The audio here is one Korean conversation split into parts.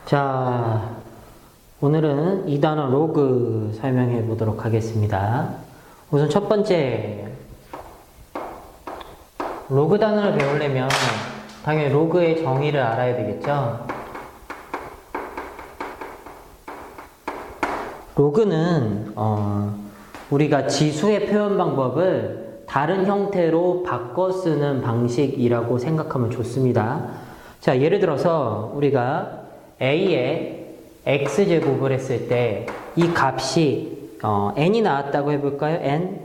자, 오늘은 이 단어 로그 설명해 보도록 하겠습니다. 우선 첫 번째, 로그 단어를 배우려면 당연히 로그의 정의를 알아야 되겠죠? 로그는 우리가 지수의 표현 방법을 다른 형태로 바꿔 쓰는 방식이라고 생각하면 좋습니다. 자, 예를 들어서 우리가 a의 x제곱을 했을 때 이 값이 n이 나왔다고 해볼까요? n?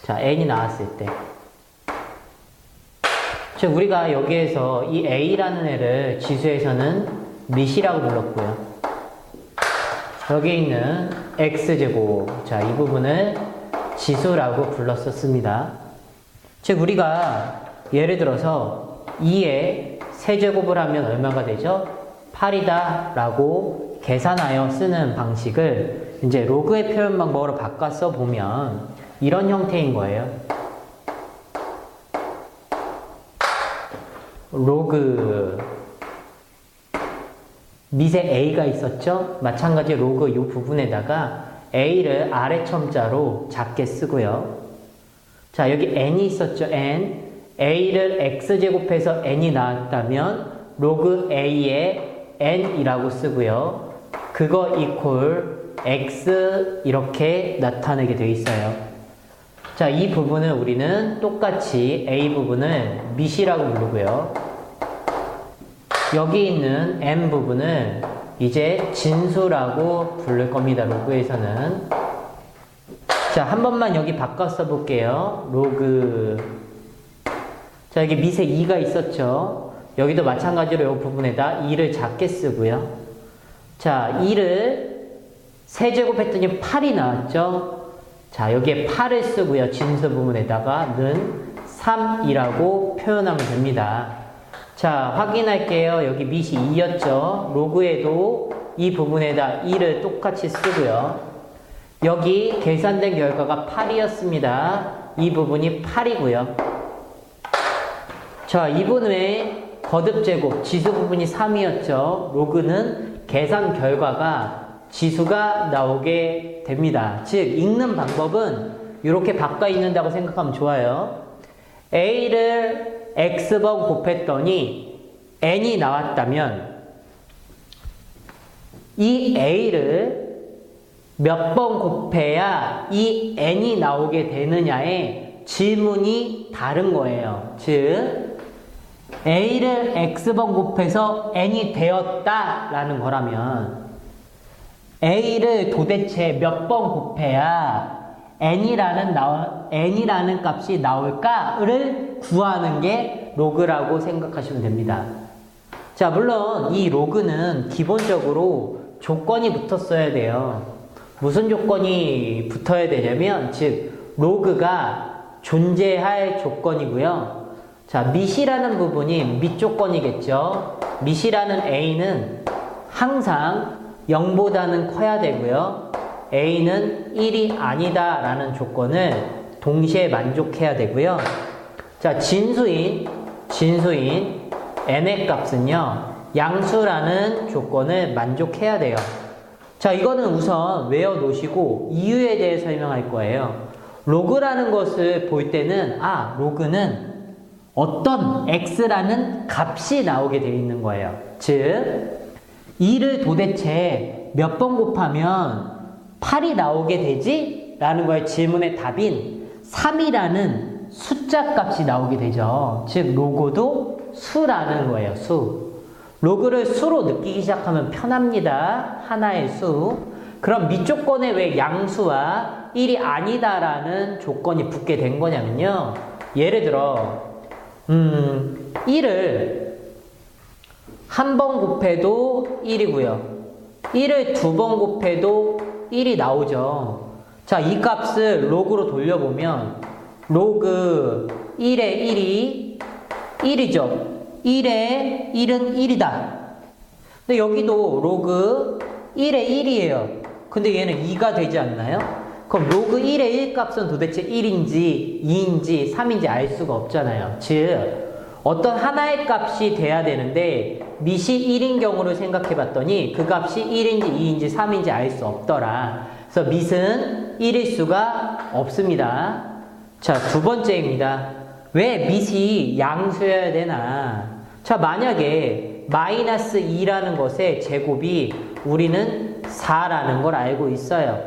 자, n이 나왔을 때 즉 우리가 여기에서 이 a라는 애를 지수에서는 밑이라고 불렀고요. 여기 있는 x제곱, 자, 이 부분을 지수라고 불렀었습니다. 즉 우리가 예를 들어서 2의 세제곱을 하면 얼마가 되죠? 8이다 라고 계산하여 쓰는 방식을 이제 로그의 표현 방법으로 바꿔 써보면 이런 형태인 거예요. 로그 밑에 a가 있었죠? 마찬가지로 로그 이 부분에다가 a를 아래 첨자로 작게 쓰고요. 자, 여기 n이 있었죠? n. a를 x제곱해서 n이 나왔다면 로그 a에 n이라고 쓰고요. 그거 이퀄 x 이렇게 나타내게 되어 있어요. 자, 이 부분을 우리는 똑같이 a 부분을 밑이라고 부르고요. 여기 있는 m 부분을 이제 진수라고 부를 겁니다. 로그에서는. 자, 한 번만 여기 바꿔 써볼게요. 로그. 자, 여기 밑에 2가 있었죠. 여기도 마찬가지로 이 부분에다 2를 작게 쓰고요. 자, 2를 세제곱했더니 8이 나왔죠. 자, 여기에 8을 쓰고요. 진수 부분에다가 는 3이라고 표현하면 됩니다. 자, 확인할게요. 여기 밑이 2였죠. 로그에도 이 부분에다 2를 똑같이 쓰고요. 여기 계산된 결과가 8이었습니다. 이 부분이 8이고요. 자, 이분 외에 거듭제곱, 지수 부분이 3이었죠. 로그는 계산 결과가 지수가 나오게 됩니다. 즉, 읽는 방법은 이렇게 바꿔 읽는다고 생각하면 좋아요. a를 x번 곱했더니 n이 나왔다면 이 a를 몇 번 곱해야 이 n이 나오게 되느냐의 질문이 다른 거예요. 즉 a를 x번 곱해서 n이 되었다 라는 거라면 a를 도대체 몇 번 곱해야 n이라는 값이 나올까를 구하는 게 로그라고 생각하시면 됩니다. 자, 물론 이 로그는 기본적으로 조건이 붙었어야 돼요. 무슨 조건이 붙어야 되냐면, 즉 로그가 존재할 조건이고요. 자, 밑이라는 부분이 밑 조건이겠죠. 밑이라는 a는 항상 0보다는 커야 되고요. a는 1이 아니다 라는 조건을 동시에 만족해야 되고요. 자, 진수인 n의 값은요, 양수라는 조건을 만족해야 돼요. 자, 이거는 우선 외워 놓으시고 이유에 대해 설명할 거예요. 로그라는 것을 볼 때는 로그는 어떤 x라는 값이 나오게 되어 있는 거예요. 즉 2를 도대체 몇 번 곱하면 8이 나오게 되지? 라는 거의 질문의 답인 3이라는 숫자 값이 나오게 되죠. 즉 로그도 수라는 거예요. 수. 로그를 수로 느끼기 시작하면 편합니다. 하나의 수. 그럼 밑 조건에 왜 양수와 1이 아니다 라는 조건이 붙게 된 거냐면요. 예를 들어 1을 한 번 곱해도 1이고요. 1을 두 번 곱해도 1이 나오죠. 자, 이 값을 로그로 돌려보면 로그 1의 1이 1이죠. 1의 1은 1이다. 근데 여기도 로그 1의 1이에요. 근데 얘는 2가 되지 않나요? 그럼 로그 1의 1 값은 도대체 1인지 2인지 3인지 알 수가 없잖아요. 즉 어떤 하나의 값이 돼야 되는데 밑이 1인 경우를 생각해 봤더니 그 값이 1인지 2인지 3인지 알 수 없더라. 그래서 밑은 1일 수가 없습니다. 자, 두 번째입니다. 왜 밑이 양수여야 되나? 자, 만약에 마이너스 2라는 것의 제곱이 우리는 4라는 걸 알고 있어요.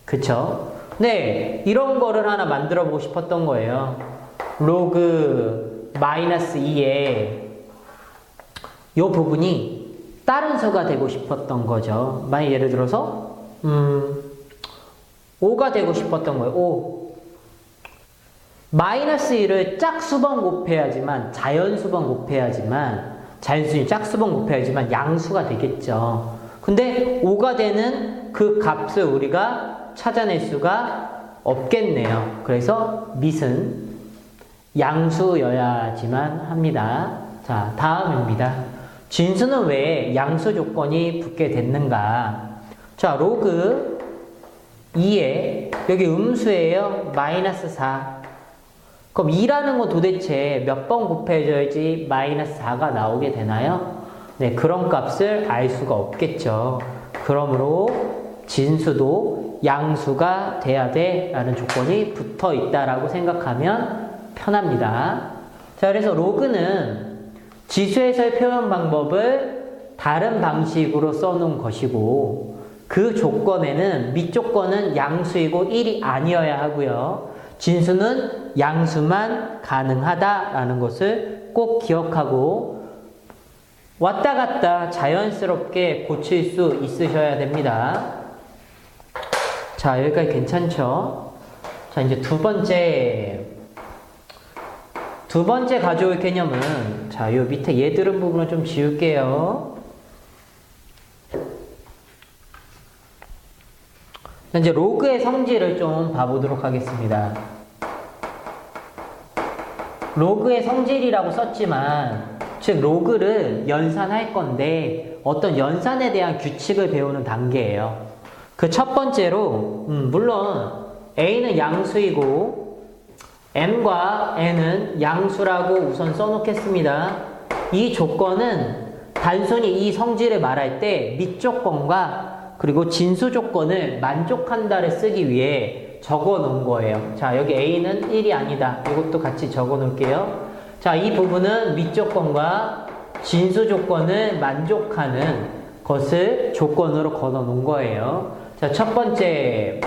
그쵸? 네, 이런 거를 하나 만들어 보고 싶었던 거예요. 로그 마이너스 2에 이 부분이 다른 수가 되고 싶었던 거죠. 만약 예를 들어서 5가 되고 싶었던 거예요. 5. 마이너스 1을 짝수번 곱해야지만, 자연수번 곱해야지만, 자연수는 짝수번 곱해야지만 양수가 되겠죠. 근데 5가 되는 그 값을 우리가 찾아낼 수가 없겠네요. 그래서 밑은 양수여야지만 합니다. 자, 다음입니다. 진수는 왜 양수 조건이 붙게 됐는가? 자, 로그 2에 여기 음수예요. 마이너스 4. 그럼 2라는 건 도대체 몇 번 곱해줘야지 마이너스 4가 나오게 되나요? 네, 그런 값을 알 수가 없겠죠. 그러므로 진수도 양수가 돼야 돼 라는 조건이 붙어 있다라고 생각하면 편합니다. 자, 그래서 로그는 지수에서의 표현 방법을 다른 방식으로 써놓은 것이고, 그 조건에는 밑 조건은 양수이고 1이 아니어야 하고요. 진수는 양수만 가능하다라는 것을 꼭 기억하고 왔다 갔다 자연스럽게 고칠 수 있으셔야 됩니다. 자, 여기까지 괜찮죠? 자, 이제 두 번째 가져올 개념은, 자, 요 밑에 얘들은 부분을 좀 지울게요. 이제 로그의 성질을 좀 봐보도록 하겠습니다. 로그의 성질이라고 썼지만, 즉 로그를 연산할 건데 어떤 연산에 대한 규칙을 배우는 단계예요. 그 첫 번째로 물론 a는 양수이고 m과 n은 양수라고 우선 써놓겠습니다. 이 조건은 단순히 이 성질을 말할 때 밑 조건과 그리고 진수 조건을 만족한다를 쓰기 위해 적어 놓은 거예요. 자, 여기 a는 1이 아니다. 이것도 같이 적어 놓을게요. 자, 이 부분은 밑 조건과 진수 조건을 만족하는 것을 조건으로 걸어 놓은 거예요. 자, 첫 번째.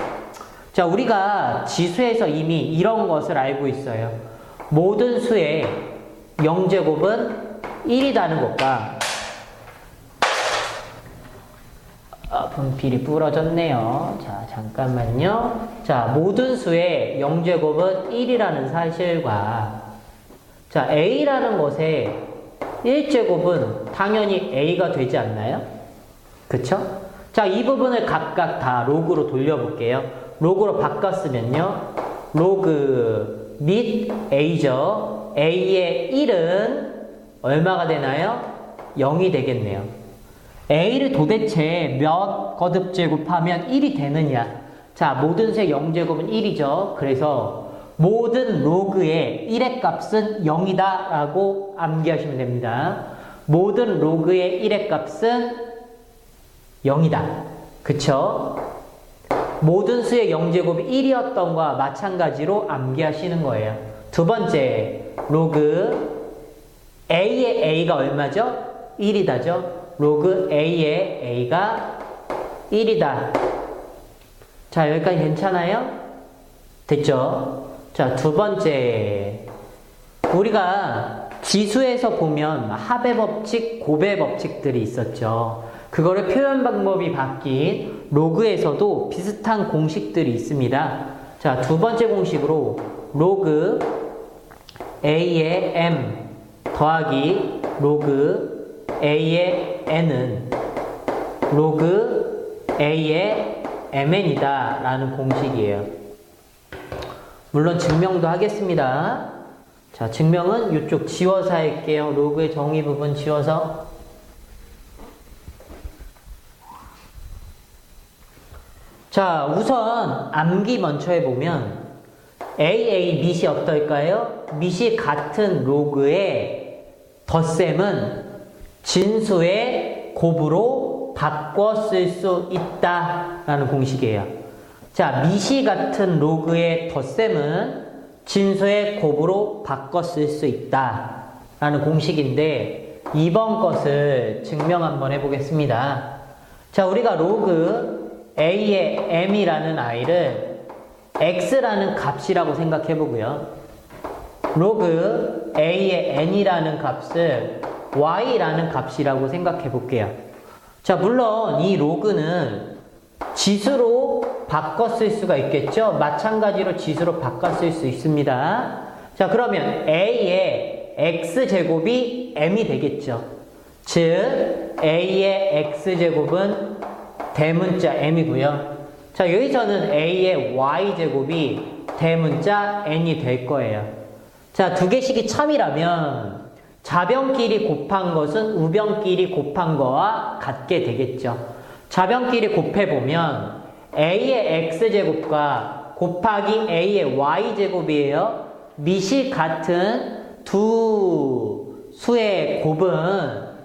자, 우리가 지수에서 이미 이런 것을 알고 있어요. 모든 수의 0제곱은 1이라는 것과, 분필이 부러졌네요. 자, 잠깐만요. 자, 모든 수의 0제곱은 1이라는 사실과, 자, a라는 것의 1제곱은 당연히 a가 되지 않나요? 그쵸? 자, 이 부분을 각각 다 로그로 돌려볼게요. 로그로 바꿨으면요. 로그 및 a죠. a의 1은 얼마가 되나요? 0이 되겠네요. a를 도대체 몇 거듭제곱하면 1이 되느냐? 자, 모든 수의 0제곱은 1이죠. 그래서 모든 로그의 1의 값은 0이다 라고 암기하시면 됩니다. 모든 로그의 1의 값은 0이다. 그쵸? 모든 수의 0제곱이 1이었던 것과 마찬가지로 암기하시는 거예요. 두 번째, 로그 a의 a가 얼마죠? 1이다죠? 로그 a의 a가 1이다. 자, 여기까지 괜찮아요? 됐죠? 자, 두 번째. 우리가 지수에서 보면 합의 법칙, 곱의 법칙들이 있었죠. 그거를 표현 방법이 바뀐 로그에서도 비슷한 공식들이 있습니다. 자, 두 번째 공식으로 로그 a의 m 더하기 로그 a의 n은 로그 a의 mn이다 라는 공식이에요. 물론 증명도 하겠습니다. 자, 증명은 이쪽 지워서 할게요. 로그의 정의 부분 지워서. 자, 우선 암기 먼저 해보면 AA 밑이 어떨까요? 밑이 같은 로그의 덧셈은 진수의 곱으로 바꿔 쓸 수 있다라는 공식이에요. 자, 밑이 같은 로그의 덧셈은 진수의 곱으로 바꿔 쓸 수 있다라는 공식인데 이번 것을 증명 한번 해보겠습니다. 자, 우리가 로그 A의 M이라는 I를 X라는 값이라고 생각해 보고요. 로그 A의 N이라는 값을 Y라는 값이라고 생각해 볼게요. 자, 물론 이 로그는 지수로 바꿔 쓸 수가 있겠죠? 마찬가지로 지수로 바꿔 쓸 수 있습니다. 자, 그러면 A의 X제곱이 M이 되겠죠? 즉, A의 X제곱은 대문자 M이고요. 자, 여기서는 A의 Y제곱이 대문자 N이 될 거예요. 자, 두 개씩이 참이라면 좌변끼리 곱한 것은 우변끼리 곱한 거와 같게 되겠죠. 좌변끼리 곱해보면 A의 X제곱과 곱하기 A의 Y제곱이에요. 밑이 같은 두 수의 곱은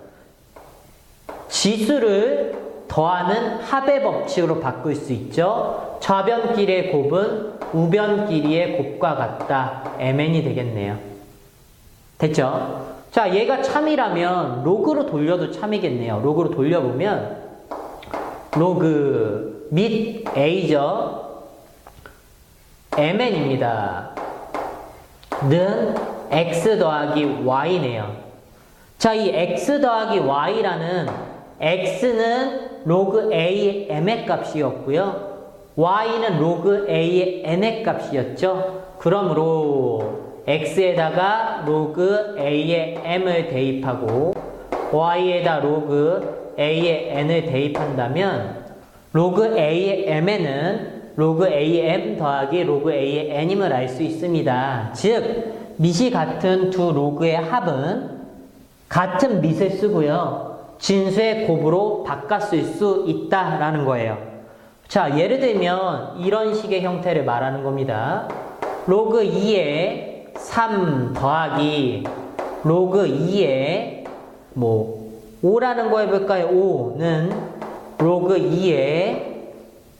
지수를 더하는 합의 법칙으로 바꿀 수 있죠. 좌변끼리의 곱은 우변끼리의 곱과 같다. MN이 되겠네요. 됐죠? 자, 얘가 참이라면 로그로 돌려도 참이겠네요. 로그로 돌려보면 로그 및 A죠. MN입니다. 는 X 더하기 Y네요. 자, 이 X 더하기 Y라는 X는 로그 A의 M의 값이었고요. Y는 로그 A의 N의 값이었죠. 그러므로 X에다가 로그 A의 M을 대입하고 Y에다 로그 A의 N을 대입한다면 로그 A의 M에는 로그 A의 M 더하기 로그 A의 N임을 알 수 있습니다. 즉, 밑이 같은 두 로그의 합은 같은 밑을 쓰고요. 진수의 곱으로 바꿔쓸 수 있다라는 거예요. 자, 예를 들면 이런 식의 형태를 말하는 겁니다. 로그 2에 3 더하기 로그 2에 5라는 거 해볼까요? 5는 로그 2에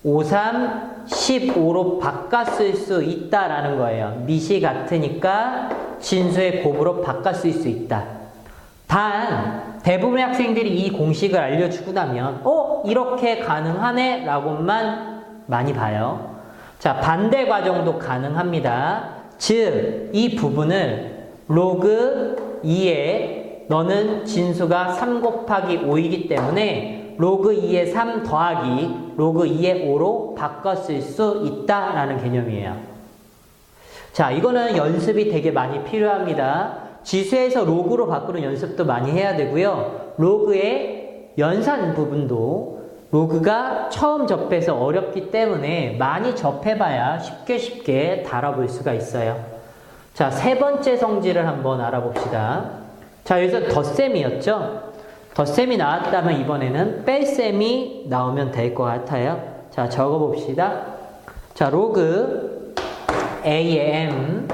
5, 3, 15로 바꿔쓸 수 있다라는 거예요. 밑이 같으니까 진수의 곱으로 바꿔쓸 수 있다. 단 대부분의 학생들이 이 공식을 알려주고 나면 이렇게 가능하네 라고만 많이 봐요. 자, 반대 과정도 가능합니다. 즉, 이 부분을 로그 2에 너는 진수가 3 곱하기 5이기 때문에 로그 2에 3 더하기 로그 2에 5로 바꿔 쓸 수 있다라는 개념이에요. 자, 이거는 연습이 되게 많이 필요합니다. 지수에서 로그로 바꾸는 연습도 많이 해야 되고요. 로그의 연산 부분도 로그가 처음 접해서 어렵기 때문에 많이 접해봐야 쉽게 다뤄볼 수가 있어요. 자, 세 번째 성질을 한번 알아봅시다. 자, 여기서 덧셈이었죠? 덧셈이 나왔다면 이번에는 뺄셈이 나오면 될 것 같아요. 자, 적어봅시다. 자, 로그 A의 M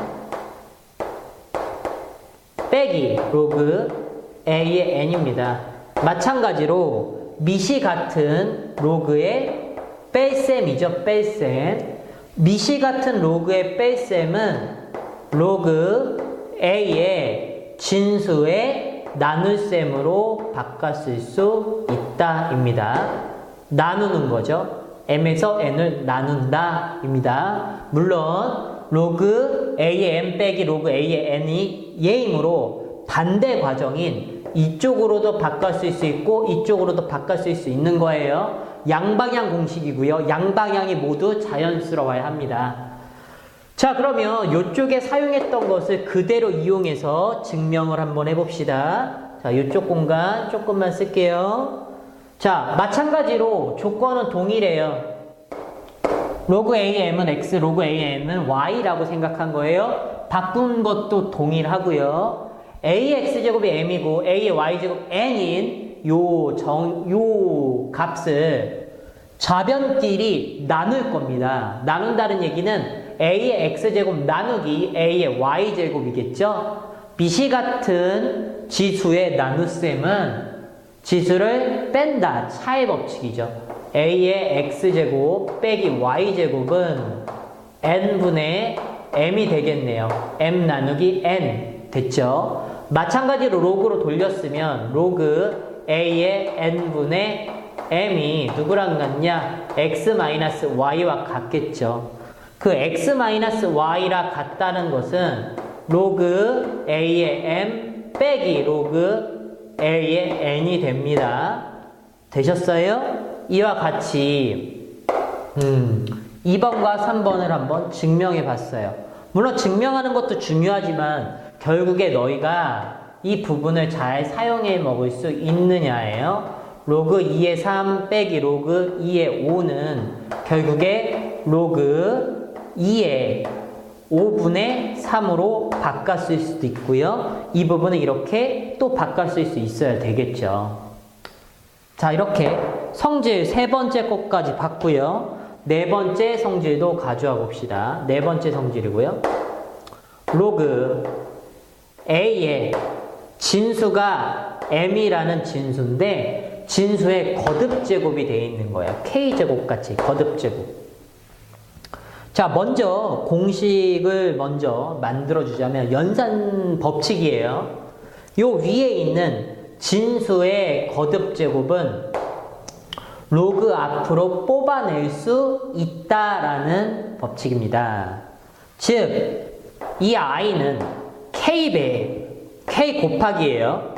빼기 로그 A의 N입니다. 마찬가지로 밑이 같은 로그의 뺄셈이죠. 뺄셈. 밑이 같은 로그의 뺄셈은 로그 A의 진수의 나눗셈으로 바꿔쓸 수 있다 입니다. 나누는 거죠. M에서 N을 나눈다 입니다. 물론 로그 A의 M 빼기 로그 A의 N이 얘이므로 반대 과정인 이쪽으로도 바꿔쓸 수 있고 이쪽으로도 바꿔쓸 수 있는 거예요. 양방향 공식이고요. 양방향이 모두 자연스러워야 합니다. 자, 그러면 이쪽에 사용했던 것을 그대로 이용해서 증명을 한번 해봅시다. 자, 이쪽 공간 조금만 쓸게요. 자, 마찬가지로 조건은 동일해요. 로그 A의 M은 X, 로그 A의 N은 Y라고 생각한 거예요. 바꾼 것도 동일하고요. A의 X제곱이 M이고 A의 Y제곱 N인 요 값을 좌변끼리 나눌 겁니다. 나눈다는 얘기는 a의 x제곱 나누기 a의 y제곱이겠죠? 미시 같은 지수의 나눗셈은 지수를 뺀다. 차의 법칙이죠. a의 x제곱 빼기 y제곱은 n분의 m이 되겠네요. m 나누기 n 됐죠? 마찬가지로 로그로 돌렸으면 로그 a의 n분의 m이 누구랑 같냐? x-y와 같겠죠. 그 x-y라 같다는 것은 로그 a의 m 빼기 로그 a의 n이 됩니다. 되셨어요? 이와 같이 2번과 3번을 한번 증명해 봤어요. 물론 증명하는 것도 중요하지만 결국에 너희가 이 부분을 잘 사용해 먹을 수 있느냐예요. 로그 2의 3 빼기 로그 2의 5는 결국에 로그 2의 5분의 3으로 바꿨을 수도 있고요. 이 부분은 이렇게 또 바꿨을 수 있어야 되겠죠. 자, 이렇게 성질 세 번째 것까지 봤고요. 네 번째 성질도 가져와 봅시다. 네 번째 성질이고요. 로그 a의 진수가 m이라는 진수인데 진수의 거듭제곱이 되어 있는 거예요. k제곱 같이 거듭제곱. 자, 먼저 공식을 먼저 만들어주자면 연산 법칙이에요. 요 위에 있는 진수의 거듭제곱은 로그 앞으로 뽑아낼 수 있다라는 법칙입니다. 즉, 이 i는 k배, k 곱하기예요.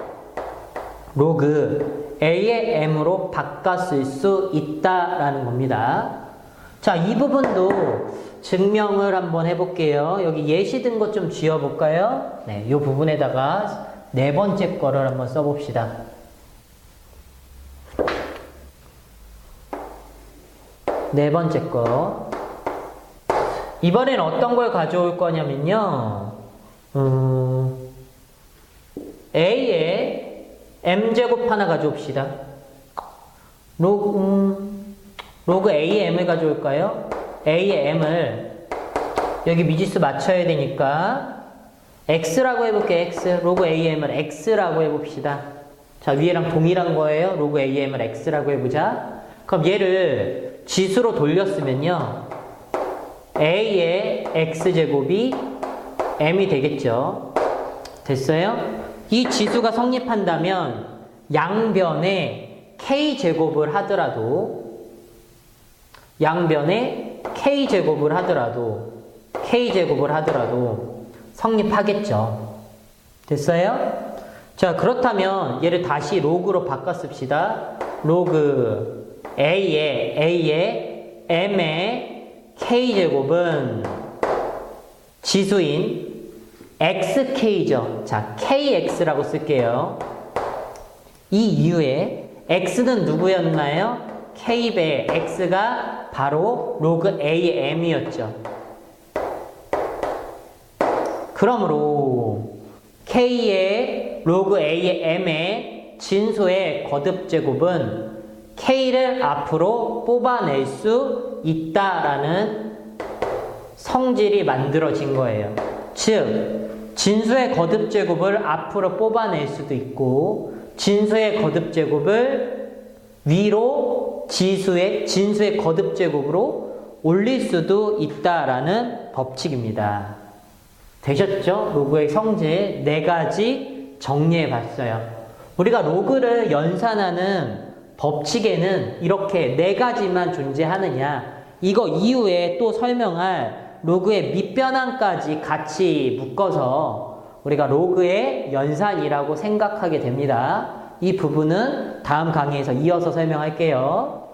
로그 a의 m으로 바꿨을 수 있다라는 겁니다. 자, 이 부분도 증명을 한번 해볼게요. 여기 예시 든 것 좀 지워볼까요? 네, 이 부분에다가 네 번째 거를 한번 써봅시다. 네 번째 거. 이번엔 어떤 걸 가져올 거냐면요. a의 m제곱 하나 가져옵시다. 로그 a의 m을 가져올까요? a의 m을 여기 미지수 맞춰야 되니까 x라고 해볼게요. x. 로그 a의 m을 x라고 해봅시다. 자, 위에랑 동일한 거예요. 로그 a의 m을 x라고 해보자. 그럼 얘를 지수로 돌렸으면요. a의 x제곱이 m이 되겠죠. 됐어요? 이 지수가 성립한다면 양변에 k제곱을 하더라도 k제곱을 하더라도 성립하겠죠. 됐어요? 자, 그렇다면 얘를 다시 로그로 바꿨습시다. 로그 a의 m의 k제곱은 지수인 xk죠. 자, kx라고 쓸게요. 이 이후에 x는 누구였나요? k배 x가 바로 로그 a의 m이었죠. 그러므로 k의 로그 a의 m의 진수의 거듭제곱은 k를 앞으로 뽑아낼 수 있다라는 성질이 만들어진 거예요. 즉, 진수의 거듭제곱을 앞으로 뽑아낼 수도 있고 진수의 거듭제곱을 위로 진수의 거듭제곱으로 올릴 수도 있다라는 법칙입니다. 되셨죠? 로그의 성질 4가지 정리해 봤어요. 우리가 로그를 연산하는 법칙에는 이렇게 4가지만 존재하느냐, 이거 이후에 또 설명할 로그의 밑변환까지 같이 묶어서 우리가 로그의 연산이라고 생각하게 됩니다. 이 부분은 다음 강의에서 이어서 설명할게요.